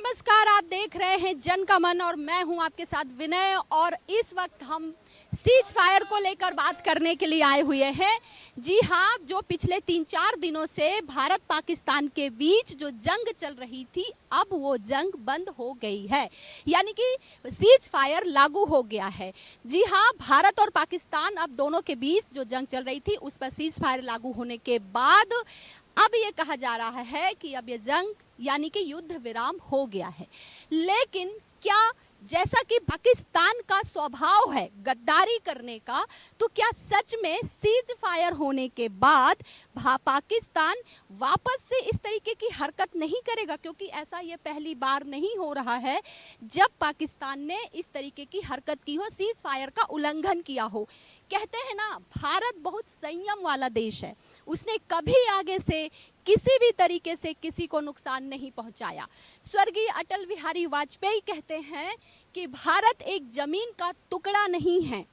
नमस्कार, आप देख रहे हैं जन का मन और मैं हूं आपके साथ विनय। और इस वक्त हम सीज फायर को लेकर बात करने के लिए आए हुए हैं। जी हाँ, जो पिछले 3-4 दिनों से भारत पाकिस्तान के बीच जो जंग चल रही थी, अब वो जंग बंद हो गई है, यानी कि सीज फायर लागू हो गया है। जी हाँ, भारत और पाकिस्तान अब दोनों के बीच जो जंग चल रही थी उस पर सीज फायर लागू होने के बाद अब ये कहा जा रहा है कि अब ये जंग यानी कि युद्ध विराम हो गया है। लेकिन क्या जैसा कि पाकिस्तान का स्वभाव है गद्दारी करने का, तो क्या सच में सीज फायर होने के बाद पाकिस्तान वापस से इस तरीके की हरकत नहीं करेगा? क्योंकि ऐसा ये पहली बार नहीं हो रहा है जब पाकिस्तान ने इस तरीके की हरकत की हो, सीज फायर का उल्लंघन किया हो। कहते हैं ना, भारत बहुत संयम वाला देश है, उसने कभी आगे से किसी भी तरीके से किसी को नुकसान नहीं पहुंचाया। स्वर्गीय अटल बिहारी वाजपेयी कहते हैं कि भारत एक जमीन का टुकड़ा नहीं है,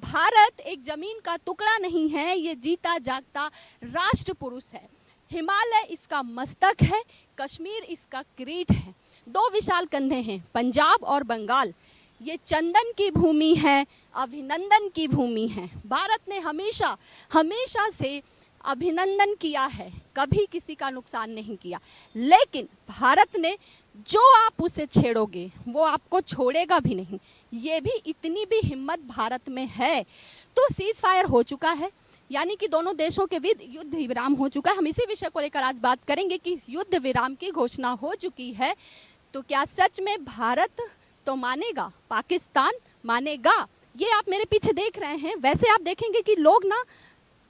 भारत एक जमीन का टुकड़ा नहीं है, ये जीता जागता राष्ट्र पुरुष है। हिमालय इसका मस्तक है, कश्मीर इसका किरीट है। दो विशाल कंधे हैं, पंजाब और बंगाल, ये चंदन की भूमि है, अभिनंदन की भूमि है। भारत ने हमेशा हमेशा से अभिनंदन किया है, कभी किसी का नुकसान नहीं किया। लेकिन भारत ने जो आप उसे छेड़ोगे वो आपको छोड़ेगा भी नहीं, ये भी इतनी भी हिम्मत भारत में है। तो सीज फायर हो चुका है, यानी कि दोनों देशों के बीच युद्ध विराम हो चुका है। हम इसी विषय को लेकर आज बात करेंगे कि युद्ध विराम की घोषणा हो चुकी है, तो क्या सच में भारत तो मानेगा, पाकिस्तान मानेगा? ये आप मेरे पीछे देख रहे हैं। वैसे आप देखेंगे कि लोग ना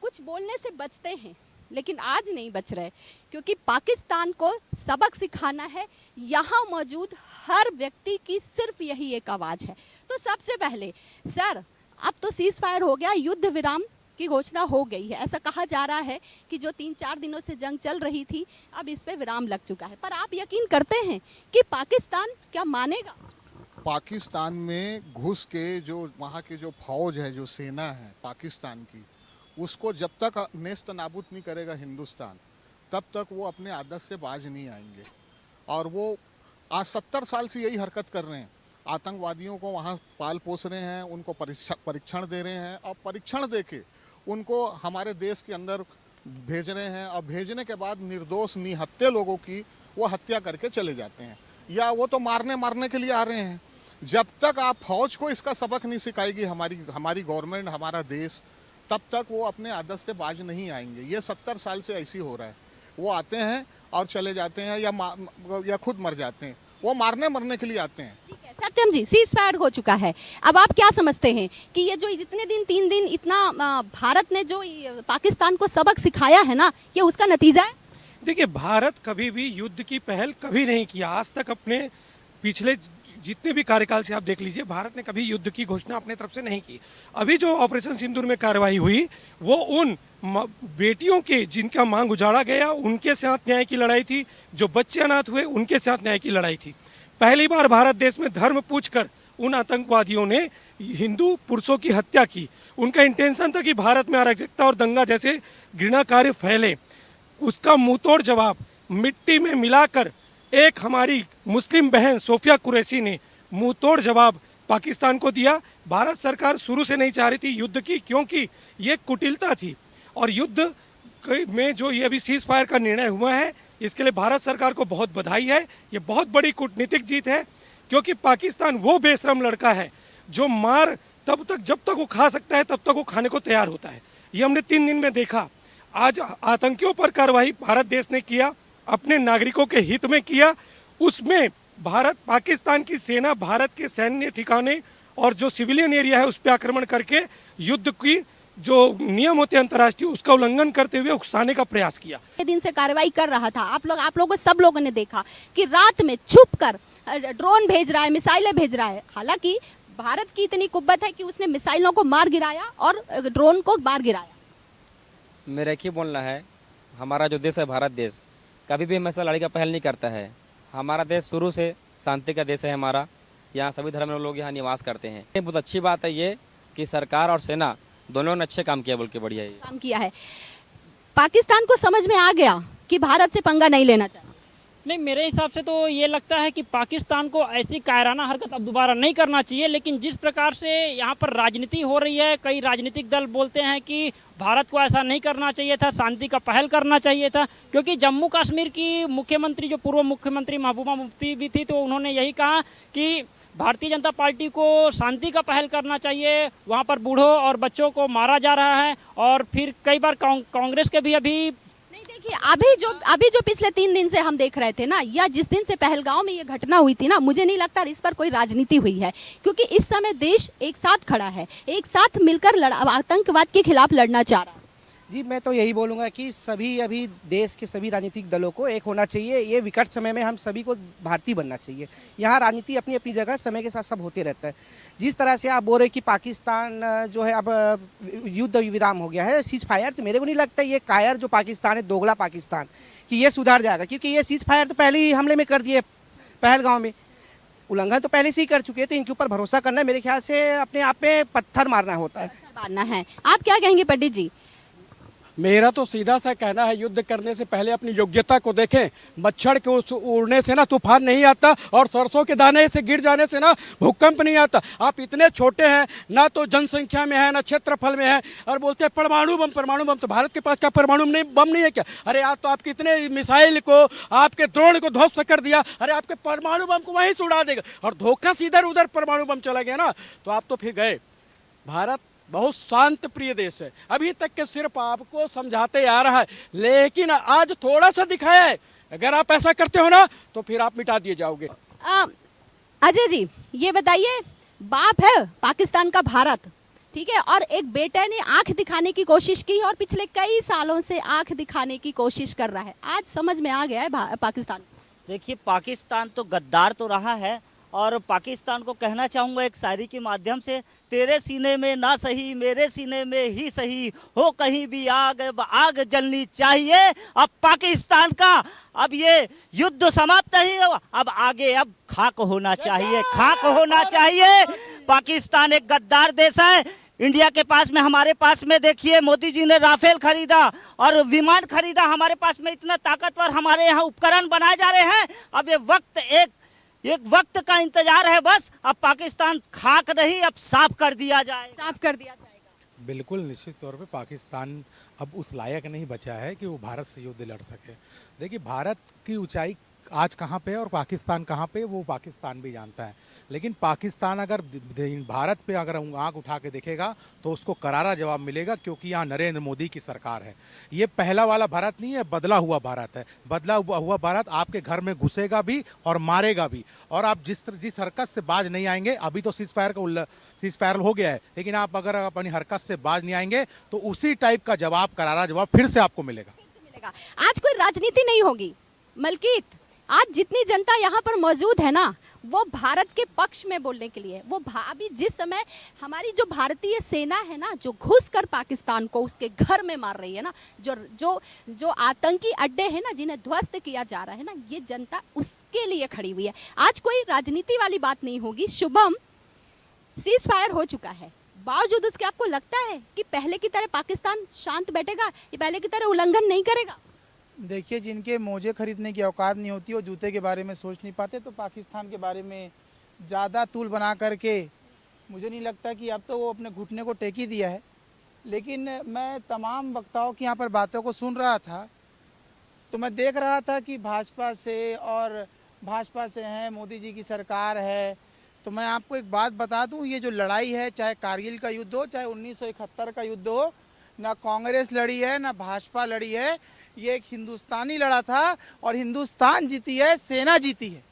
कुछ बोलने से बचते हैं, लेकिन आज नहीं बच रहे, क्योंकि पाकिस्तान को सबक सिखाना है। यहाँ मौजूद हर व्यक्ति की सिर्फ यही एक आवाज़ है। तो सबसे पहले सर, अब तो सीज फायर हो गया, युद्ध विराम की घोषणा हो गई है। ऐसा कहा जा रहा है कि जो 3-4 दिनों से जंग चल रही थी, अब इस पे विराम लग चुका है। पर आप यकीन करते हैं कि पाकिस्तान क्या मानेगा? पाकिस्तान में घुस के जो वहाँ की जो फौज है, जो सेना है पाकिस्तान की, उसको जब तक नेस्त नाबूद नहीं करेगा हिंदुस्तान, तब तक वो अपने आदत से बाज नहीं आएंगे। और वो आज 70 साल से यही हरकत कर रहे हैं। आतंकवादियों को वहाँ पाल पोस रहे हैं, उनको परीक्षण दे रहे हैं, और परीक्षण दे के उनको हमारे देश के अंदर भेज रहे हैं। और भेजने के बाद निर्दोष निहत्थे लोगों की वो हत्या करके चले जाते हैं, या वो तो मारने के लिए आ रहे हैं। जब तक आप फौज को इसका सबक नहीं सिखाएगी हमारी गवर्नमेंट, हमारा देश, तब तक वो अपने आदत से बाज नहीं आएंगे। ये 70 साल से ऐसी हो रहा है। वो आते हैं और चले जाते हैं, या खुद मर जाते हैं। वो मरने के लिए आते हैं। ठीक है सत्यम जी, सीज फायर हो चुका है। अब आप क्या समझते हैं कि ये जो इतने दिन 3 दिन इतना भारत ने जो पाकिस्तान को सबक सिखाया है ना, ये उसका नतीजा है? देखिए, भारत कभी भी युद्ध की पहल कभी नहीं किया आज तक। अपने पिछले जितने भी कार्यकाल से आप देख लीजिए, भारत ने कभी युद्ध की घोषणा अपने तरफ से नहीं की। अभी जो ऑपरेशन सिंदूर में कार्रवाई हुई, वो उन बेटियों के जिनका मांग उजाड़ा गया उनके साथ न्याय की लड़ाई थी, जो बच्चे अनाथ हुए उनके साथ न्याय की लड़ाई थी। पहली बार भारत देश में धर्म पूछकर उन आतंकवादियों ने हिंदू पुरुषों की हत्या की। उनका इंटेंशन था कि भारत में अराजकता और दंगा जैसे घृणा कार्य फैले। उसका मुंहतोड़ जवाब मिट्टी में मिलाकर एक हमारी मुस्लिम बहन सोफिया कुरैशी ने मुंहतोड़ जवाब पाकिस्तान को दिया। भारत सरकार शुरू से नहीं चाह रही थी युद्ध की, क्योंकि ये कुटिलता थी। और युद्ध में जो ये अभी सीज फायर का निर्णय हुआ है, इसके लिए भारत सरकार को बहुत बधाई है। ये बहुत बड़ी कूटनीतिक जीत है, क्योंकि पाकिस्तान वो बेशरम लड़का है जो मार तब तक जब तक वो खा सकता है तब तक वो खाने को तैयार होता है। ये हमने 3 दिन में देखा। आज आतंकियों पर कार्रवाई भारत देश ने किया, अपने नागरिकों के हित में किया। उसमें पाकिस्तान की सेना भारत के सैन्य ठिकाने और जो सिविलियन एरिया है उस पर आक्रमण करके युद्ध की जो नियम होते हैं अंतर्राष्ट्रीय, उसका उल्लंघन करते हुए उकसाने का प्रयास किया। दिन से कार्रवाई कर रहा था। आप लोगों सब लोगों ने देखा कि रात में छुप कर ड्रोन भेज रहा है, मिसाइलें भेज रहा है। हालांकि भारत की इतनी कुव्वत है कि उसने मिसाइलों को मार गिराया और ड्रोन को मार गिराया। मेरा एक ही बोलना है, हमारा जो देश है भारत देश कभी भी हमेशा लड़ाई का पहल नहीं करता है। हमारा देश शुरू से शांति का देश है हमारा। यहाँ सभी धर्म के लोग यहाँ निवास करते हैं। बहुत अच्छी बात है ये कि सरकार और सेना दोनों ने अच्छे काम किया, बोल के बढ़िया काम किया है। पाकिस्तान को समझ में आ गया कि भारत से पंगा नहीं लेना चाहिए। नहीं, मेरे हिसाब से तो ये लगता है कि पाकिस्तान को ऐसी कायराना हरकत अब दोबारा नहीं करना चाहिए। लेकिन जिस प्रकार से यहाँ पर राजनीति हो रही है, कई राजनीतिक दल बोलते हैं कि भारत को ऐसा नहीं करना चाहिए था, शांति का पहल करना चाहिए था। क्योंकि जम्मू कश्मीर की मुख्यमंत्री, जो पूर्व मुख्यमंत्री महबूबा मुफ्ती भी थी, तो उन्होंने यही कहा कि भारतीय जनता पार्टी को शांति का पहल करना चाहिए। वहाँ पर बूढ़ों और बच्चों को मारा जा रहा है। और फिर कई बार कांग्रेस के भी अभी नहीं, देखिए अभी जो पिछले 3 दिन से हम देख रहे थे ना, या जिस दिन से पहलगांव में ये घटना हुई थी ना, मुझे नहीं लगता इस पर कोई राजनीति हुई है। क्योंकि इस समय देश एक साथ खड़ा है, एक साथ मिलकर आतंकवाद के खिलाफ लड़ना चाह रहा है। जी, मैं तो यही बोलूँगा कि सभी अभी देश के सभी राजनीतिक दलों को एक होना चाहिए। ये विकट समय में हम सभी को भारतीय बनना चाहिए। यहाँ राजनीति अपनी अपनी जगह समय के साथ सब होते रहता है। जिस तरह से आप बोल रहे कि पाकिस्तान जो है अब युद्ध विराम हो गया है, सीज फायर, तो मेरे को नहीं लगता ये कायर जो पाकिस्तान है, दोगला पाकिस्तान, कि ये सुधार जाएगा। क्योंकि ये सीज फायर तो पहले ही हमले में कर दिए, पहलगांव में उल्लंघन तो पहले से ही कर चुके हैं। तो इनके ऊपर भरोसा करना मेरे ख्याल से अपने आप में पत्थर मारना होता है। मानना है। आप क्या कहेंगे पंडित जी? मेरा तो सीधा सा कहना है, युद्ध करने से पहले अपनी योग्यता को देखें। मच्छर के उड़ने से ना तूफान नहीं आता, और सरसों के दाने से गिर जाने से ना भूकंप नहीं आता। आप इतने छोटे हैं, ना तो जनसंख्या में है, ना क्षेत्रफल में है, और बोलते हैं परमाणु बम। परमाणु बम तो भारत के पास क्या परमाणु बम नहीं है क्या? अरे आज तो आप कितने मिसाइल को, आपके ड्रोन को ध्वस्त कर दिया। अरे आपके परमाणु बम को वहीं से उड़ा देगा, और धोखा से इधर उधर परमाणु बम चला गया ना, तो आप तो फिर गए। भारत बहुत शांत प्रिय देश है, अभी तक के सिर्फ आपको समझाते आ रहा है, लेकिन आज थोड़ा सा दिखाया है। अगर आप ऐसा करते हो ना, तो फिर आप मिटा दिए जाओगे। अजय जी, ये बताइए, बाप है पाकिस्तान का भारत, ठीक है, और एक बेटे ने आंख दिखाने की कोशिश की और पिछले कई सालों से आंख दिखाने की कोशिश कर रहा है। आज समझ में आ गया है पाकिस्तान। देखिए, पाकिस्तान तो गद्दार तो रहा है, और पाकिस्तान को कहना चाहूँगा एक शायरी के माध्यम से, तेरे सीने में ना सही मेरे सीने में ही सही हो, कहीं भी आग जलनी चाहिए। अब पाकिस्तान का अब ये युद्ध समाप्त नहीं हुआ, अब आगे अब खाक होना चाहिए, खाक होना चाहिए। पाकिस्तान एक गद्दार देश है। इंडिया के पास में, हमारे पास में देखिए, मोदी जी ने राफेल खरीदा और विमान खरीदा। हमारे पास में इतना ताकतवर हमारे यहाँ उपकरण बनाए जा रहे हैं। अब ये एक वक्त का इंतजार है बस। अब पाकिस्तान खाक नहीं, अब साफ कर दिया जाए, साफ कर दिया जाएगा। बिल्कुल निश्चित तौर पे पाकिस्तान अब उस लायक नहीं बचा है कि वो भारत से युद्ध लड़ सके। देखिए, भारत की ऊंचाई आज कहाँ पे है और पाकिस्तान कहाँ पे, वो पाकिस्तान भी जानता है। लेकिन पाकिस्तान अगर भारत पे अगर आंख उठा के देखेगा तो उसको करारा जवाब मिलेगा, क्योंकि यहाँ नरेंद्र मोदी की सरकार है। ये पहला वाला भारत नहीं है, बदला हुआ भारत है। बदला हुआ भारत आपके घर में घुसेगा भी और मारेगा भी, और आप जिस हरकत से बाज नहीं आएंगे, अभी तो सीज फायर हो गया है, लेकिन आप अगर अपनी हरकत से बाज नहीं आएंगे तो उसी टाइप का जवाब, करारा जवाब फिर से आपको मिलेगा। आज कोई राजनीति नहीं होगी मलकीत, आज जितनी जनता यहाँ पर मौजूद है ना, वो भारत के पक्ष में बोलने के लिए, वो अभी जिस समय हमारी जो भारतीय सेना है ना, जो घुसकर पाकिस्तान को उसके घर में मार रही है ना, जो आतंकी अड्डे हैं ना, जिन्हें ध्वस्त किया जा रहा है ना, ये जनता उसके लिए खड़ी हुई है। आज कोई राजनीति वाली बात नहीं होगी। शुभम, सीज फायर हो चुका है, बावजूद उसके आपको लगता है कि पहले की तरह पाकिस्तान शांत बैठेगा, ये पहले की तरह उल्लंघन नहीं करेगा? देखिए, जिनके मोजे खरीदने की औकात नहीं होती, वो जूते के बारे में सोच नहीं पाते। तो पाकिस्तान के बारे में ज़्यादा तूल बना करके मुझे नहीं लगता कि अब तो वो अपने घुटने को टेक ही दिया है। लेकिन मैं तमाम वक्ताओं की यहाँ पर बातों को सुन रहा था, तो मैं देख रहा था कि भाजपा से हैं, मोदी जी की सरकार है। तो मैं आपको एक बात बता दूं, ये जो लड़ाई है, चाहे कारगिल का युद्ध हो, चाहे 1971 का युद्ध हो, ना कांग्रेस लड़ी है ना भाजपा लड़ी है। ये एक हिंदुस्तानी लड़ा था और हिंदुस्तान जीती है, सेना जीती है।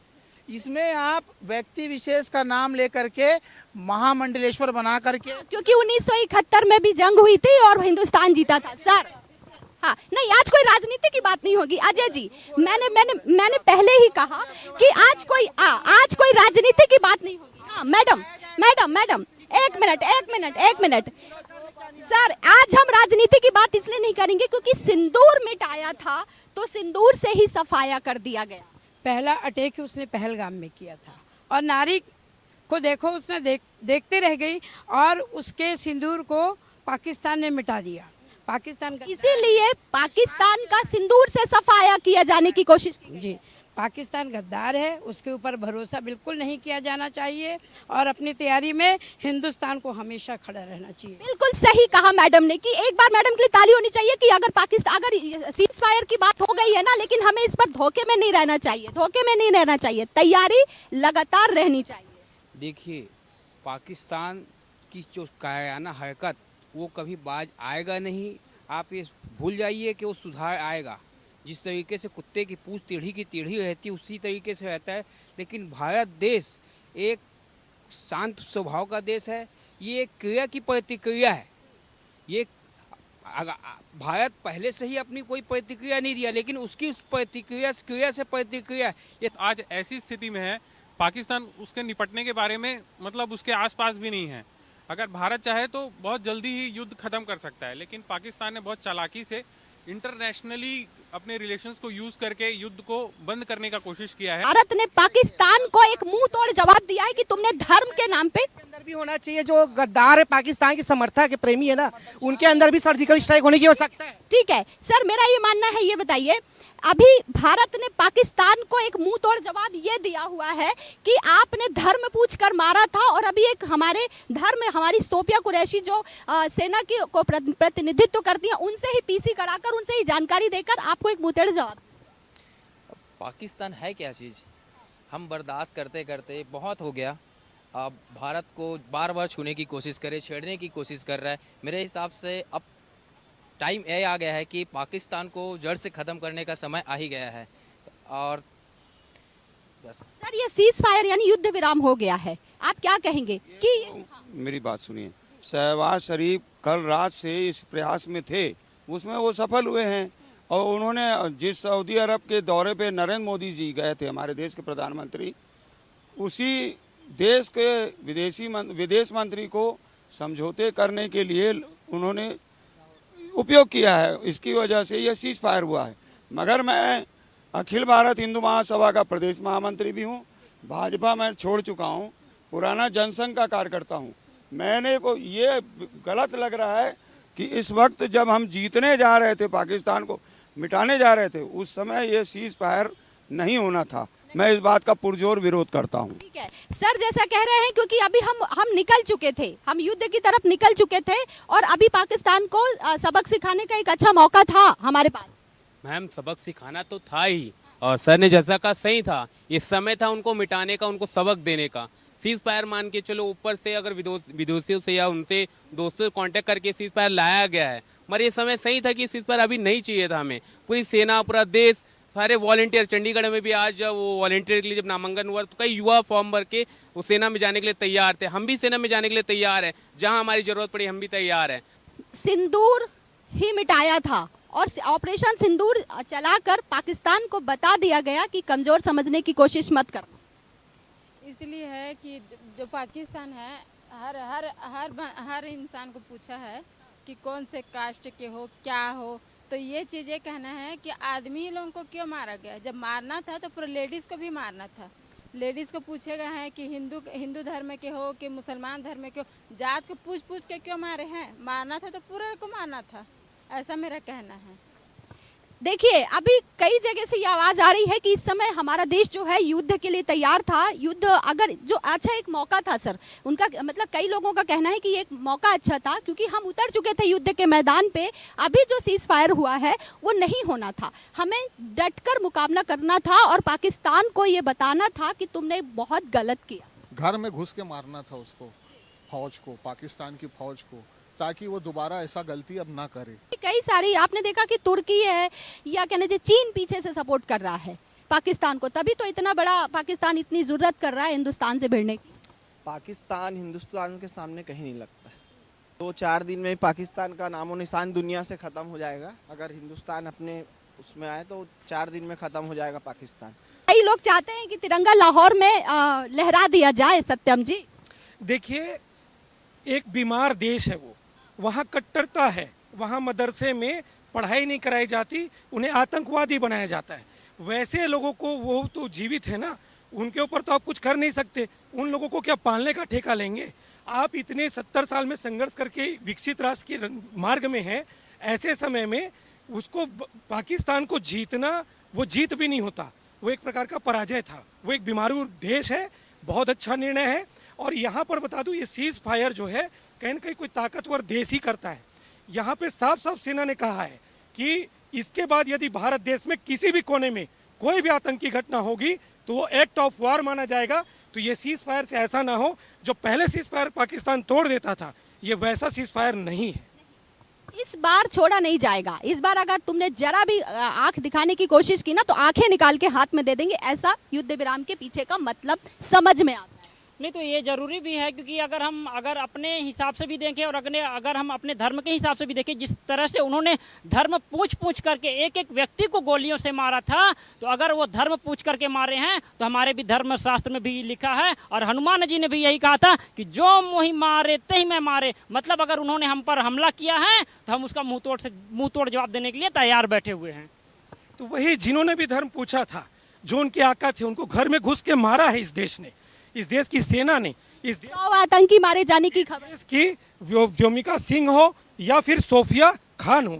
इसमें आप व्यक्ति विशेष का नाम लेकर के महामंडलेश्वर बना करके, क्योंकि 1971 में भी जंग हुई थी और हिंदुस्तान जीता था सर। हाँ, नहीं, आज कोई राजनीति की बात नहीं होगी। अजय जी, मैंने पहले ही कहा कि आज कोई राजनीति की बात नहीं होगी। हाँ, मैडम, एक मिनट सर, आज हम राजनीति की बात इसलिए नहीं करेंगे क्योंकि सिंदूर मिटाया था, तो सिंदूर से ही सफाया कर दिया गया। पहला अटैक उसने पहलगाम में किया था, और नारी को देखो, उसने देखते रह गई, और उसके सिंदूर को पाकिस्तान ने मिटा दिया। पाकिस्तान का, इसीलिए पाकिस्तान का सिंदूर से सफाया किया जाने की कोशिश की। जी, पाकिस्तान गद्दार है, उसके ऊपर भरोसा बिल्कुल नहीं किया जाना चाहिए और अपनी तैयारी में हिंदुस्तान को हमेशा खड़ा रहना चाहिए। बिल्कुल सही कहा मैडम ने कि एक बार मैडम के लिए ताली होनी चाहिए कि अगर पाकिस्तान अगर सीज फायर की बात हो गई है ना, लेकिन हमें इस पर धोखे में नहीं रहना चाहिए, धोखे में नहीं रहना चाहिए, तैयारी लगातार रहनी चाहिए। देखिए, पाकिस्तान की जो कायराना हरकत वो कभी बाज आएगा नहीं। आप ये भूल जाइए कि वो सुधार आएगा। जिस तरीके से कुत्ते की पूंछ टेढ़ी की टेढ़ी रहती है उसी तरीके से रहता है। लेकिन भारत देश एक शांत स्वभाव का देश है। ये एक क्रिया की प्रतिक्रिया है। ये भारत पहले से ही अपनी कोई प्रतिक्रिया नहीं दिया, लेकिन उसकी उस प्रतिक्रिया क्रिया से प्रतिक्रिया ये आज ऐसी स्थिति में है, पाकिस्तान उसके निपटने के बारे में मतलब उसके आसपास भी नहीं है। अगर भारत चाहे तो बहुत जल्दी ही युद्ध खत्म कर सकता है, लेकिन पाकिस्तान ने बहुत चालाकी से इंटरनेशनली अपने रिलेशंस को यूज करके युद्ध को बंद करने का कोशिश किया है। भारत ने पाकिस्तान को एक मुंह तोड़ जवाब दिया है कि तुमने धर्म के नाम पे अंदर भी होना चाहिए। जो गद्दार है, पाकिस्तान के समर्थक के प्रेमी है ना, उनके अंदर भी सर्जिकल स्ट्राइक होने की आवश्यकता है। ठीक है सर, मेरा ये मानना है, ये बताइए, अभी भारत ने पाकिस्तान को एक मुंह तोड़ जवाब ये दिया हुआ है कि आपने धर्म पूछकर मारा था, और अभी एक हमारे धर्म हमारी सोफिया कुरैशी जो सेना की को प्रतिनिधित्व करती है, उनसे ही पीसी कराकर उनसे ही जानकारी देकर आपको एक मुंह तोड़ जवाब। पाकिस्तान है क्या चीज़? हम बर्दाश्त करते करते बहुत हो गया। अब भारत को बार बार छूने की कोशिश करे, छेड़ने की कोशिश कर रहा है। मेरे हिसाब से अब टाइम ये आ गया है कि पाकिस्तान को जड़ से ख़त्म करने का समय आ ही गया है। और बस सर, ये सीज फायर यानी युद्ध विराम हो गया है, आप क्या कहेंगे कि मेरी बात सुनिए, शहबाज शरीफ कल रात से इस प्रयास में थे, उसमें वो सफल हुए हैं। और उन्होंने जिस सऊदी अरब के दौरे पे नरेंद्र मोदी जी गए थे, हमारे देश के प्रधानमंत्री, उसी देश के विदेश मंत्री को समझौते करने के लिए उन्होंने उपयोग किया है। इसकी वजह से यह सीज फायर हुआ है। मगर मैं अखिल भारत हिंदू महासभा का प्रदेश महामंत्री भी हूँ, भाजपा मैं छोड़ चुका हूँ, पुराना जनसंघ का कार्यकर्ता हूँ। मैंने को ये गलत लग रहा है कि इस वक्त जब हम जीतने जा रहे थे, पाकिस्तान को मिटाने जा रहे थे, उस समय ये सीज फायर नहीं होना था। मैं इस बात का पुरजोर विरोध करता हूँ। ठीक है सर, जैसा कह रहे हैं, क्योंकि अभी हम निकल चुके थे, हम युद्ध की तरफ निकल चुके थे, और अभी पाकिस्तान को सबक सिखाने का एक अच्छा मौका था हमारे पास। मैम, सबक सिखाना तो था ही, और सर ने जैसा कहा सही था। ये समय था उनको मिटाने का, उनको सबक देने का। सीज फायर मान के चलो, ऊपर से अगर विदेशियों से या उनसे दोस्तों से कांटेक्ट करके सीज फायर लाया गया है, मगर ये समय सही था कि सीज फायर अभी नहीं चाहिए था हमें। पूरी सेना, पूरा देश, सारे वॉलंटियर, चंडीगढ़ में भी आज जब वो वॉलंटियर के लिए जब नामांकन हुआ तो कई युवा फॉर्म भर के वो सेना में जाने के लिए तैयार थे। हम भी सेना में जाने के लिए तैयार हैं, जहां हमारी जरूरत पड़ी हम भी तैयार हैं। सिंदूर ही मिटाया था, और ऑपरेशन सिंदूर चलाकर पाकिस्तान को बता दिया गया कि कमजोर समझने की कोशिश मत करना। इसलिए है कि जो पाकिस्तान है, हर इंसान को पूछा है कि कौन से कास्ट के हो, क्या हो, तो ये चीज़ें कहना है कि आदमी लोगों को क्यों मारा गया। जब मारना था तो पूरा लेडीज़ को भी मारना था। लेडीज़ को पूछे गए हैं कि हिंदू धर्म के हो कि मुसलमान धर्म के हो, जात को पूछ के क्यों मारे हैं। मारना था तो पूरा को मारना था, ऐसा मेरा कहना है। देखिए, अभी कई जगह से ये आवाज़ आ रही है कि इस समय हमारा देश जो है युद्ध के लिए तैयार था। युद्ध अगर जो अच्छा एक मौका था सर, उनका मतलब कई लोगों का कहना है कि ये एक मौका अच्छा था, क्योंकि हम उतर चुके थे युद्ध के मैदान पे। अभी जो सीज फायर हुआ है वो नहीं होना था, हमें डटकर मुकाबला करना था और पाकिस्तान को ये बताना था कि तुमने बहुत गलत किया। घर में घुस के मारना था उसको, फौज को, पाकिस्तान की फौज को, ताकि वो दोबारा ऐसा गलती अब ना करे। कई सारी आपने देखा कि तुर्की है या कहने चाहिए चीन पीछे से सपोर्ट कर रहा है पाकिस्तान को, तभी तो इतना बड़ा पाकिस्तान इतनी जरूरत कर रहा है हिंदुस्तान से भिड़ने की। पाकिस्तान हिंदुस्तान के सामने कहीं नहीं लगता है। 2-4 दिन में पाकिस्तान का नामो निशान दुनिया से ख़त्म हो जाएगा। अगर हिंदुस्तान अपने उसमें आए तो 4 दिन में ख़त्म हो जाएगा पाकिस्तान। कई लोग चाहते हैं कि तिरंगा लाहौर में लहरा दिया जाए। सत्यम जी, देखिए, एक बीमार देश है वो, वहाँ कट्टरता है, वहाँ मदरसे में पढ़ाई नहीं कराई जाती, उन्हें आतंकवादी बनाया जाता है। वैसे लोगों को, वो तो जीवित है ना, उनके ऊपर तो आप कुछ कर नहीं सकते। उन लोगों को क्या पालने का ठेका लेंगे आप? इतने 70 साल में संघर्ष करके विकसित राष्ट्र के मार्ग में है, ऐसे समय में उसको पाकिस्तान को जीतना, वो जीत भी नहीं होता। वो एक प्रकार का पराजय था। वो एक बीमारू देश है, बहुत अच्छा निर्णय है। और यहाँ पर बता दूँ, ये सीज फायर जो है कहीं ना कहीं कोई ताकतवर देश ही करता है। यहाँ पे साफ साफ सेना ने कहा है कि इसके बाद यदि भारत देश में किसी भी कोने में कोई भी आतंकी घटना होगी तो वो एक्ट ऑफ वार माना जाएगा। तो ये सीज फायर से ऐसा ना हो जो पहले सीज फायर पाकिस्तान तोड़ देता था, ये वैसा सीज फायर नहीं है। इस बार छोड़ा नहीं जाएगा। इस बार अगर तुमने जरा भी आंख दिखाने की कोशिश की ना तो आंखें निकाल के हाथ में दे देंगे, ऐसा युद्ध विराम के पीछे का मतलब समझ में आता है। नहीं तो ये जरूरी भी है, क्योंकि अगर अपने हिसाब से भी देखें और अगर हम अपने धर्म के हिसाब से भी देखें, जिस तरह से उन्होंने धर्म पूछ करके एक एक व्यक्ति को गोलियों से मारा था, तो अगर वो धर्म पूछ करके मारे हैं तो हमारे भी धर्म शास्त्र में भी लिखा है और हनुमान जी ने भी यही कहा था कि जो मोहि मारे तही में मारे। मतलब अगर उन्होंने हम पर हमला किया है तो हम उसका मुंह तोड़ जवाब देने के लिए तैयार बैठे हुए हैं। तो वही जिन्होंने भी धर्म पूछा था, जो उनके आका थे, उनको घर में घुस के मारा है इस देश ने, इस देश की सेना ने। इस देश आतंकी मारे जाने की खबर की व्योमिका सिंह हो या फिर सोफिया खान हो,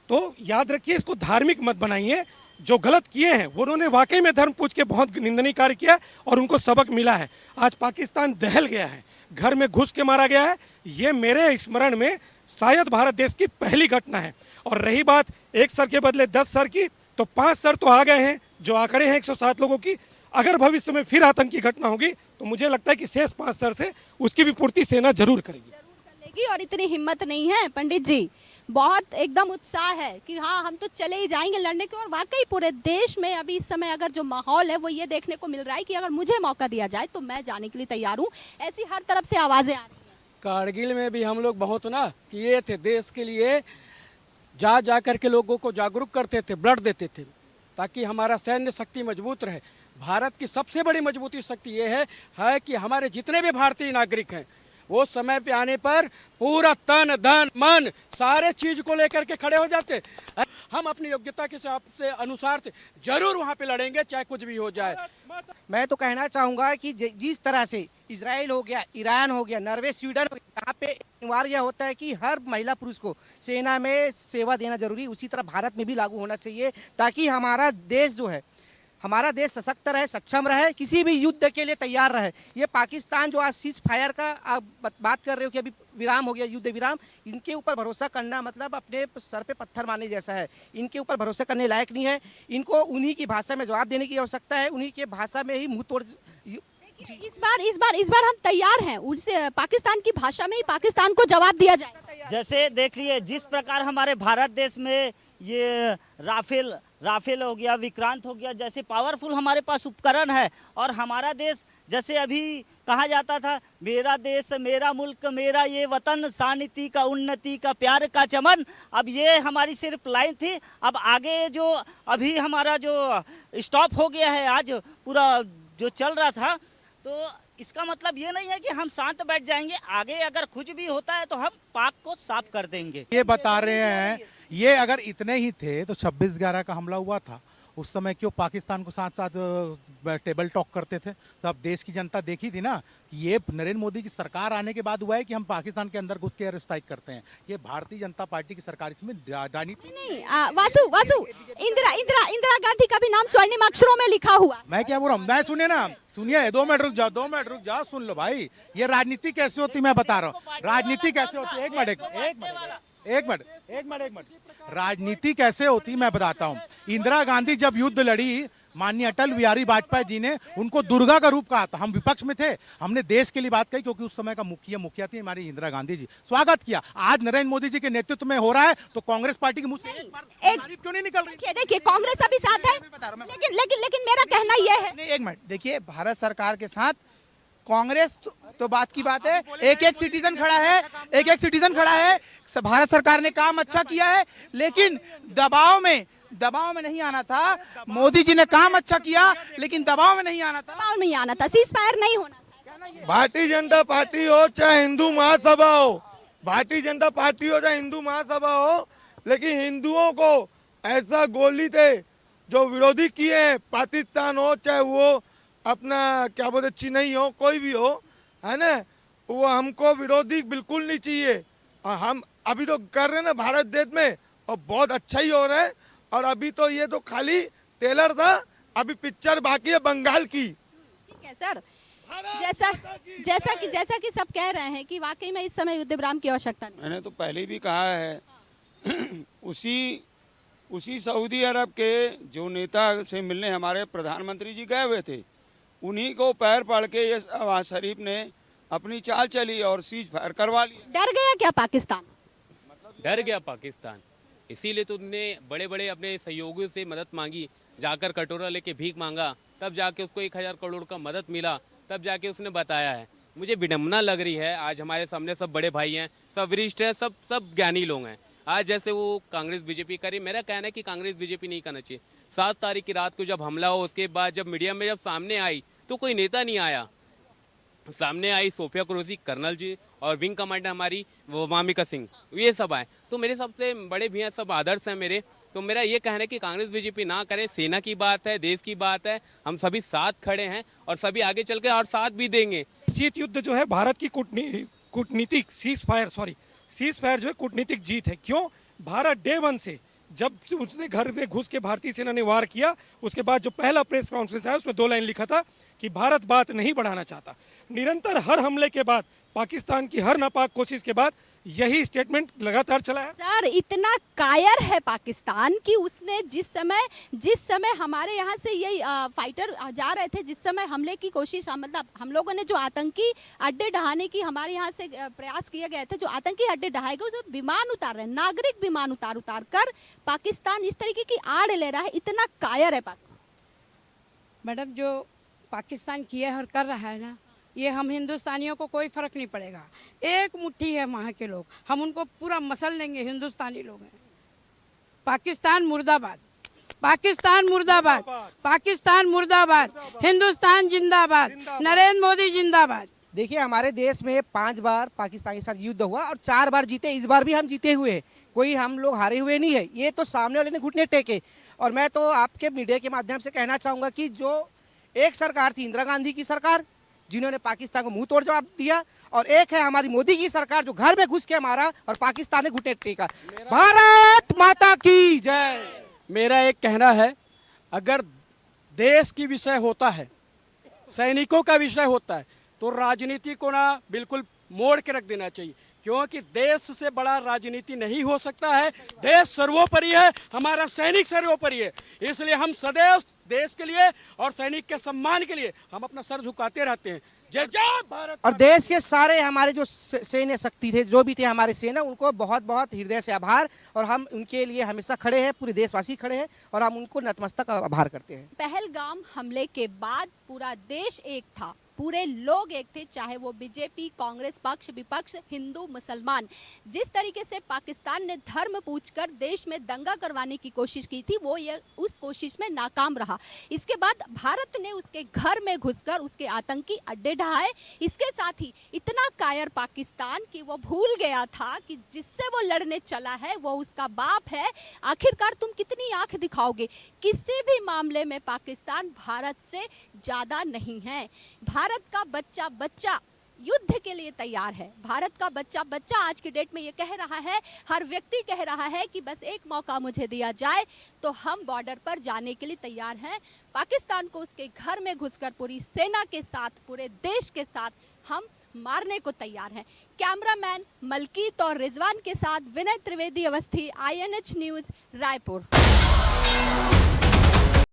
तो याद रखिए, इसको धार्मिक मत बनाइए। जो गलत किए हैं वो उन्होंने वाकई में धर्म पूछ के बहुत निंदनीय कार्य किया और उनको सबक मिला है। आज पाकिस्तान दहल गया है, घर में घुस के मारा गया है। ये मेरे स्मरण में शायद भारत देश की पहली घटना है। और रही बात 1 सर के बदले 10 सर की, तो 5 सर तो आ गए हैं, जो आंकड़े हैं 107 लोगों की। अगर भविष्य में फिर आतंकी घटना होगी तो मुझे लगता है कि शेष 5 सर से उसकी भी पूर्ति सेना जरूर करेगी। और इतनी हिम्मत नहीं है पंडित जी, बहुत एकदम उत्साह है कि हाँ हम तो चले ही जाएंगे लड़ने की। और वाकई पूरे देश में अभी इस समय अगर जो माहौल है वो ये देखने को मिल रहा है कि अगर मुझे मौका दिया जाए तो मैं जाने के लिए तैयार हूँ। ऐसी हर तरफ से आवाजें आ रही हैं। कारगिल में भी हम लोग बहुत ना किए थे, देश के लिए जा करके लोगों को जागरूक करते थे, ब्लड देते थे, ताकि हमारा सैन्य शक्ति मजबूत रहे। भारत की सबसे बड़ी मजबूती शक्ति ये है कि हमारे जितने भी भारतीय नागरिक हैं वो समय पे आने पर पूरा तन धन मन सारे चीज को लेकर के खड़े हो जाते। हम अपनी योग्यता के हिसाब से अनुसार जरूर वहाँ पे लड़ेंगे, चाहे कुछ भी हो जाए। मैं तो कहना चाहूँगा कि जिस तरह से इजराइल हो गया, ईरान हो गया, नॉर्वे, स्वीडन हो गया, यहाँ पे अनिवार्य होता है कि हर महिला पुरुष को सेना में सेवा देना जरूरी, उसी तरह भारत में भी लागू होना चाहिए, ताकि हमारा देश जो है, हमारा देश सशक्त रहे, सक्षम रहे, किसी भी युद्ध के लिए तैयार रहे। ये पाकिस्तान जो आज सीज फायर का आप बात कर रहे हो कि अभी विराम हो गया, युद्ध विराम, इनके ऊपर भरोसा करना मतलब अपने सर पे पत्थर मारने जैसा है। इनके ऊपर भरोसा करने लायक नहीं है। इनको उन्हीं की भाषा में जवाब देने की आवश्यकता है, उन्हीं के भाषा में ही मुंह तोड़। इस बार हम तैयार हैं, उनसे पाकिस्तान की भाषा में ही पाकिस्तान को जवाब दिया जाए। जैसे देख लिए जिस प्रकार हमारे भारत देश में ये राफेल हो गया, विक्रांत हो गया, जैसे पावरफुल हमारे पास उपकरण है। और हमारा देश, जैसे अभी कहा जाता था, मेरा देश मेरा मुल्क मेरा ये वतन, शांति का उन्नति का प्यार का चमन। अब ये हमारी सिर्फ लाइन थी। अब आगे जो अभी हमारा जो स्टॉप हो गया है, आज पूरा जो चल रहा था, तो इसका मतलब ये नहीं है कि हम शांत बैठ जाएंगे। आगे अगर कुछ भी होता है तो हम पाक को साफ कर देंगे। ये बता रहे हैं, ये अगर इतने ही थे तो 26/11 का हमला हुआ था, उस समय क्यों पाकिस्तान को साथ साथ टेबल टॉक करते थे? तो अब देश की जनता देखी थी ना, ये नरेंद्र मोदी की सरकार आने के बाद हुआ है कि हम पाकिस्तान के अंदर घुस के एयर स्ट्राइक करते हैं। ये भारतीय जनता पार्टी की सरकार, इसमें राजनीति नहीं। वासु इंदिरा गांधी का भी नाम स्वर्णिम अक्षरों में लिखा हुआ। मैं क्या बोल रहा हूँ, मैं सुनिए 2 मिनट रुक जाओ, सुन लो भाई। ये राजनीति कैसे होती मैं बता रहा हूँ, राजनीति कैसे होती है। एक मिनट राजनीति कैसे होती मैं बताता हूँ। इंदिरा गांधी जब युद्ध लड़ी, माननीय अटल बिहारी वाजपेयी जी ने उनको दुर्गा का रूप कहा था। हम विपक्ष में थे, हमने देश के लिए बात कही, क्योंकि उस समय का मुखिया थी हमारी इंदिरा गांधी जी, स्वागत किया। आज नरेंद्र मोदी जी के नेतृत्व में हो रहा है तो कांग्रेस पार्टी के मुंह से तारीफ क्यों नहीं निकल रही? देखिए कांग्रेस अभी साथ है, लेकिन मेरा कहना यह है। एक मिनट देखिए, भारत सरकार के साथ कांग्रेस तो बात की बात है, एक सिटीजन खड़ा है, भारत सरकार ने काम अच्छा किया है, लेकिन दबाव में नहीं आना था। मोदी जी ने काम अच्छा किया लेकिन दबाव में नहीं आना था, सीज फायर नहीं होना था। भारतीय जनता पार्टी हो चाहे हिंदू महासभा हो, लेकिन हिंदुओं को ऐसा गोली थे जो विरोधी किए हैं, पाकिस्तान हो चाहे वो अपना क्या बोलते चीनी हो, कोई भी हो, है ना, वो हमको विरोधी बिल्कुल नहीं चाहिए। और हम अभी तो कर रहे हैं ना भारत देश में, और बहुत अच्छा ही हो रहा है। और अभी तो ये तो खाली टेलर था, अभी पिक्चर बाकी है बंगाल की। ठीक है सर, जैसा कि सब कह रहे हैं कि वाकई में इस समय युद्ध विराम की आवश्यकता नहीं। मैंने तो पहले भी कहा है उसी सऊदी अरब के जो नेता से मिलने हमारे प्रधानमंत्री जी गए हुए थे, उन्हीं को पैर पड़ के ये नवाज शरीफ ने अपनी चाल चली और सीज फायर करवा लिया। डर गया क्या पाकिस्तान? डर गया पाकिस्तान, इसीलिए तो उनने बड़े बड़े अपने सहयोगियों से मदद मांगी, जाकर कटोरा लेके भीख मांगा, तब जाके उसको 1000 करोड़ का मदद मिला, तब जाके उसने बताया है। मुझे विडम्बना लग रही है, आज हमारे सामने सब बड़े भाई हैं, सब वरिष्ठ हैं, सब ज्ञानी लोग हैं। आज जैसे वो कांग्रेस बीजेपी करी, मेरा कहना है कि कांग्रेस बीजेपी नहीं करना चाहिए। 7 तारीख की रात को जब हमला हो, उसके बाद जब मीडिया में जब सामने आई तो कोई नेता नहीं आया, सामने आई सोफिया कुरैशी कर्नल जी और विंग कमांडर हमारी वो मामिका सिंह, ये सब आए। तो मेरे सबसे बड़े भी हैं, सब आदर्श हैं मेरे। तो मेरा ये कहना है कि कांग्रेस बीजेपी ना करे, सेना की बात है, देश की बात है, हम सभी साथ खड़े हैं और सभी आगे चल के और साथ भी देंगे। शीत युद्ध जो है भारत की कूटनीतिक सीज फायर जो है कूटनीतिक जीत है। क्यों? भारत डे 1 से जब उसने घर में घुस के भारतीय सेना ने वार किया, उसके बाद जो पहला प्रेस कॉन्फ्रेंस आया उसमें 2 लाइन लिखा था कि भारत बात नहीं बढ़ाना चाहता। निरंतर हर हमले के बाद, पाकिस्तान की हर नापाक कोशिश के बाद यही स्टेटमेंट लगातार चला है। सर, इतना कायर है पाकिस्तान कि उसने जिस समय हमारे यहाँ से यही फाइटर जा रहे थे, जिस समय हमले की कोशिश, मतलब हम लोगों ने जो आतंकी अड्डे ढहाने की हमारे यहाँ से प्रयास किए गए थे, जो आतंकी अड्डे ढहाए गए, जो विमान उतार रहे हैं, नागरिक विमान उतार कर पाकिस्तान इस तरीके की आड़ ले रहा है। इतना कायर है मैडम, जो पाकिस्तान किया है और कर रहा है ना, ये हम हिंदुस्तानियों को कोई फर्क नहीं पड़ेगा। एक मुट्ठी है वहाँ के लोग, हम उनको पूरा मसल देंगे। हिंदुस्तानी लोग हैं। पाकिस्तान मुर्दाबाद, पाकिस्तान मुर्दाबाद, पाकिस्तान मुर्दाबाद, हिंदुस्तान जिंदाबाद, नरेंद्र मोदी जिंदाबाद। देखिए, हमारे देश में 5 बार पाकिस्तान के साथ युद्ध हुआ और 4 बार जीते। इस बार भी हम जीते हुए हैं, कोई हम लोग हारे हुए नहीं है। ये तो सामने वाले ने घुटने टेके। और मैं तो आपके मीडिया के माध्यम से कहना चाहूँगा कि जो एक सरकार थी इंदिरा गांधी की सरकार, जिन्होंने पाकिस्तान को मुंह तोड़ जवाब दिया, और एक है हमारी मोदी की सरकार जो घर में घुस के मारा और पाकिस्तान ने घुटने टेका। भारत माता की जय। मेरा एक कहना है, अगर देश की विषय होता है, सैनिकों का विषय होता है, तो राजनीति को ना बिल्कुल मोड़ के रख देना चाहिए, क्योंकि देश से बड़ा राजनीति नहीं हो सकता है। देश सर्वोपरि है, हमारा सैनिक सर्वोपरि है। इसलिए हम सदैव देश के लिए और सैनिक के सम्मान के लिए हम अपना सर झुकाते रहते हैं। जय जय भारत। और देश के सारे हमारे जो सैन्य शक्ति थे, जो भी थे हमारे सेना, उनको बहुत बहुत हृदय से आभार। और हम उनके लिए हमेशा खड़े हैं, पूरे देशवासी खड़े हैं और हम उनको नतमस्तक आभार करते हैं। पहलगाम हमले के बाद पूरा देश एक था, पूरे लोग एक थे, चाहे वो बीजेपी, कांग्रेस पक्ष, विपक्ष, हिंदू, मुसलमान। जिस तरीके से पाकिस्तान ने धर्म पूछकर देश में दंगा करवाने की कोशिश की थी, वो ये उस कोशिश में नाकाम रहा। इसके बाद भारत ने उसके घर में घुसकर उसके आतंकी अड्डे ढहाए। इसके साथ ही इतना कायर पाकिस्तान कि वो भूल गया था कि जिससे वो लड़ने चला है वो उसका बाप है। आखिरकार तुम कितनी आंख दिखाओगे? किसी भी मामले में पाकिस्तान भारत से ज़्यादा नहीं है। भारत का बच्चा युद्ध के लिए तैयार है। भारत का बच्चा आज की डेट में ये कह रहा है, हर व्यक्ति कह रहा है कि बस एक मौका मुझे दिया जाए तो हम बॉर्डर पर जाने के लिए तैयार हैं। पाकिस्तान को उसके घर में घुसकर पूरी सेना के साथ, पूरे देश के साथ हम मारने को तैयार हैं। कैमरामैन मलकीत और रिजवान के साथ विनय त्रिवेदी, अवस्थी, INH न्यूज़, रायपुर।